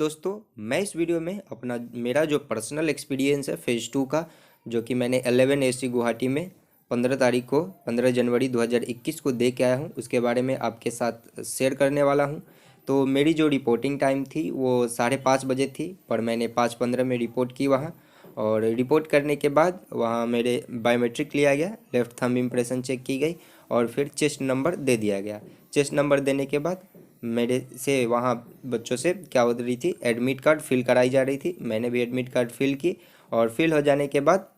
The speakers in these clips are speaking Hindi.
दोस्तों, मैं इस वीडियो में अपना मेरा जो पर्सनल एक्सपीरियंस है फेज़ 2 का, जो कि मैंने 11 AC गुवाहाटी में 15 तारीख को 15 जनवरी 2021 को दे के आया हूँ, उसके बारे में आपके साथ शेयर करने वाला हूँ। तो मेरी जो रिपोर्टिंग टाइम थी वो 5:30 बजे थी, पर मैंने 5:15 में रिपोर्ट की वहाँ। और रिपोर्ट करने के बाद वहाँ मेरे बायोमेट्रिक लिया गया, लेफ़्ट थंब इम्प्रेशन चेक की गई और फिर चेस्ट नंबर दे दिया गया। चेस्ट नंबर देने के बाद मेरे से वहाँ बच्चों से क्या हो रही थी, एडमिट कार्ड फिल कराई जा रही थी। मैंने भी एडमिट कार्ड फिल की और फिल हो जाने के बाद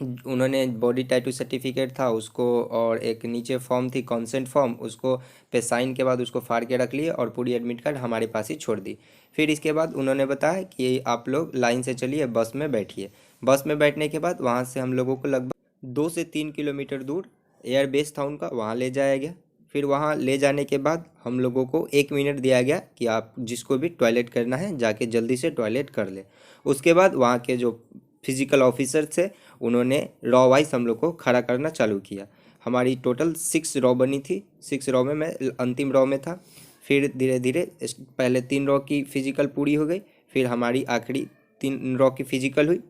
उन्होंने बॉडी टैटू सर्टिफिकेट था उसको, और एक नीचे फॉर्म थी कंसेंट फॉर्म, उसको पे साइन के बाद उसको फाड़ के रख लिए और पूरी एडमिट कार्ड हमारे पास ही छोड़ दी। फिर इसके बाद उन्होंने बताया कि आप लोग लाइन से चलिए, बस में बैठिए। बस में बैठने के बाद वहाँ से हम लोगों को लगभग 2 से 3 किलोमीटर दूर एयरबेस था उनका, वहाँ ले जाया गया। फिर वहाँ ले जाने के बाद हम लोगों को 1 मिनट दिया गया कि आप जिसको भी टॉयलेट करना है जाके जल्दी से टॉयलेट कर ले। उसके बाद वहाँ के जो फिजिकल ऑफिसर थे उन्होंने रॉ वाइज हम लोग को खड़ा करना चालू किया। हमारी टोटल 6 रॉ बनी थी, 6 रॉ में मैं अंतिम रॉ में था। फिर धीरे धीरे पहले 3 रॉ की फिजिकल पूरी हो गई, फिर हमारी आखिरी 3 रॉ की फिजिकल हुई।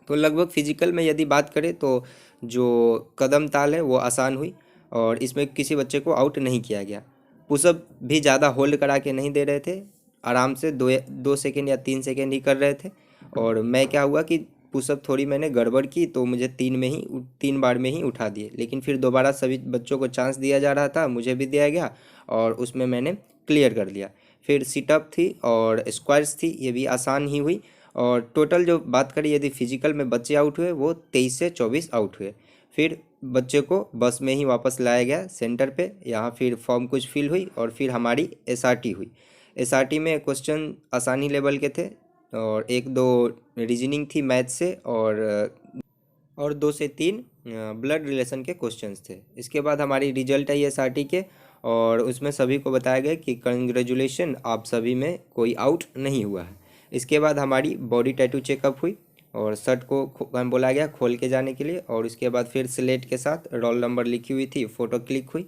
तो लगभग फिजिकल में यदि बात करें तो जो कदम ताल है वो आसान हुई और इसमें किसी बच्चे को आउट नहीं किया गया। पुशअप भी ज़्यादा होल्ड करा के नहीं दे रहे थे, आराम से 2 सेकेंड या 3 सेकेंड ही कर रहे थे। और मैं क्या हुआ कि पुशअप थोड़ी मैंने गड़बड़ की तो मुझे 3 बार में ही उठा दिए, लेकिन फिर दोबारा सभी बच्चों को चांस दिया जा रहा था, मुझे भी दिया गया और उसमें मैंने क्लियर कर लिया। फिर सिटअप थी और स्क्वाट्स थी, ये भी आसान ही हुई। और टोटल जो बात करें यदि फिजिकल में बच्चे आउट हुए वो 23 से 24 आउट हुए। फिर बच्चे को बस में ही वापस लाया गया सेंटर पे, यहाँ फिर फॉर्म कुछ फिल हुई और फिर हमारी एसआरटी हुई। एसआरटी में क्वेश्चन आसानी लेवल के थे और 1-2 रीजनिंग थी मैथ से, और 2 से 3 ब्लड रिलेशन के क्वेश्चंस थे। इसके बाद हमारी रिजल्ट आई एसआरटी के और उसमें सभी को बताया गया कि कंग्रेचुलेशन, आप सभी में कोई आउट नहीं हुआ है। इसके बाद हमारी बॉडी टैटू चेकअप हुई और शर्ट को बोला गया खोल के जाने के लिए, और उसके बाद फिर स्लेट के साथ रोल नंबर लिखी हुई थी, फ़ोटो क्लिक हुई।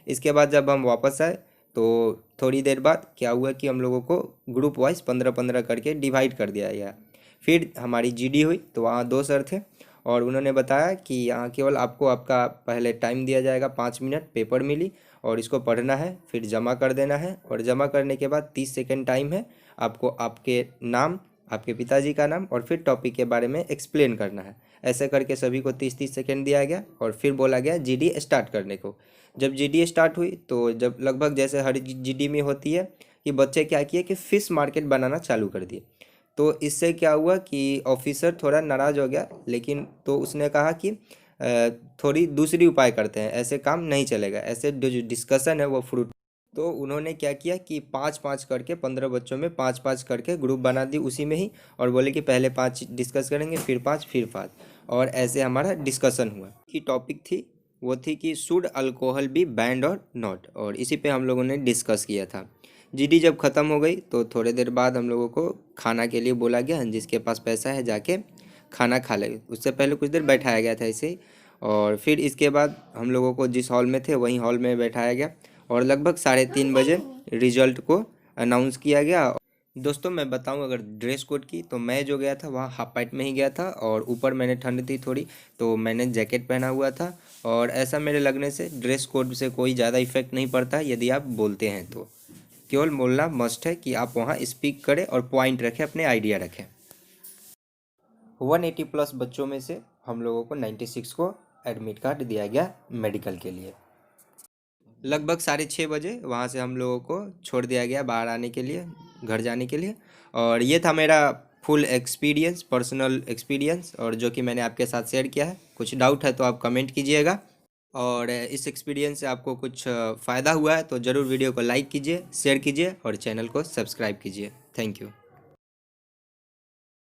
इसके बाद जब हम वापस आए तो थोड़ी देर बाद क्या हुआ कि हम लोगों को ग्रुप वाइज 15-15 करके डिवाइड कर दिया गया। फिर हमारी जीडी हुई तो वहाँ 2 सर थे और उन्होंने बताया कि यहाँ केवल आपको आपका पहले टाइम दिया जाएगा 5 मिनट, पेपर मिली और इसको पढ़ना है, फिर जमा कर देना है। और जमा करने के बाद 30 सेकेंड टाइम है, आपको आपके नाम, आपके पिताजी का नाम और फिर टॉपिक के बारे में एक्सप्लेन करना है। ऐसे करके सभी को 30-30 सेकेंड दिया गया और फिर बोला गया जीडी स्टार्ट करने को। जब जीडी स्टार्ट हुई तो जब लगभग जैसे हर जीडी में होती है कि बच्चे क्या किए कि फिश मार्केट बनाना चालू कर दिए। तो इससे क्या हुआ कि ऑफिसर थोड़ा नाराज़ हो गया, लेकिन तो उसने कहा कि थोड़ी दूसरी उपाय करते हैं, ऐसे काम नहीं चलेगा, ऐसे जो डिस्कशन है वो फ्रूट। तो उन्होंने क्या किया कि 5-5 करके 15 बच्चों में 5-5 करके ग्रुप बना दी उसी में ही, और बोले कि पहले 5 डिस्कस करेंगे, फिर 5, फिर 5, और ऐसे हमारा डिस्कशन हुआ। की टॉपिक थी वो थी कि शुड अल्कोहल बी बैंड और नॉट, और इसी पे हम लोगों ने डिस्कस किया था। जीडी जब ख़त्म हो गई तो थोड़े देर बाद हम लोगों को खाना के लिए बोला गया, जिसके पास पैसा है जाके खाना खा ले। उससे पहले कुछ देर बैठाया गया था ऐसे ही, और फिर इसके बाद हम लोगों को जिस हॉल में थे वहीं हॉल में बैठाया गया और लगभग 3:30 बजे रिजल्ट को अनाउंस किया गया। दोस्तों मैं बताऊं अगर ड्रेस कोड की, तो मैं जो गया था वहाँ हाफ पैंट में ही गया था और ऊपर मैंने ठंड थी थोड़ी तो मैंने जैकेट पहना हुआ था। और ऐसा मेरे लगने से ड्रेस कोड से कोई ज़्यादा इफेक्ट नहीं पड़ता यदि आप बोलते हैं तो। केवल बोलना मस्ट है कि आप वहाँ स्पीक करें और पॉइंट रखें, अपने आइडिया रखें। 180 प्लस बच्चों में से हम लोगों को 96 को एडमिट कार्ड दिया गया मेडिकल के लिए। लगभग 6:30 बजे वहाँ से हम लोगों को छोड़ दिया गया बाहर आने के लिए, घर जाने के लिए। और ये था मेरा फुल एक्सपीरियंस, पर्सनल एक्सपीरियंस, और जो कि मैंने आपके साथ शेयर किया है। कुछ डाउट है तो आप कमेंट कीजिएगा, और इस एक्सपीरियंस से आपको कुछ फ़ायदा हुआ है तो ज़रूर वीडियो को लाइक कीजिए, शेयर कीजिए और चैनल को सब्सक्राइब कीजिए। Thank you.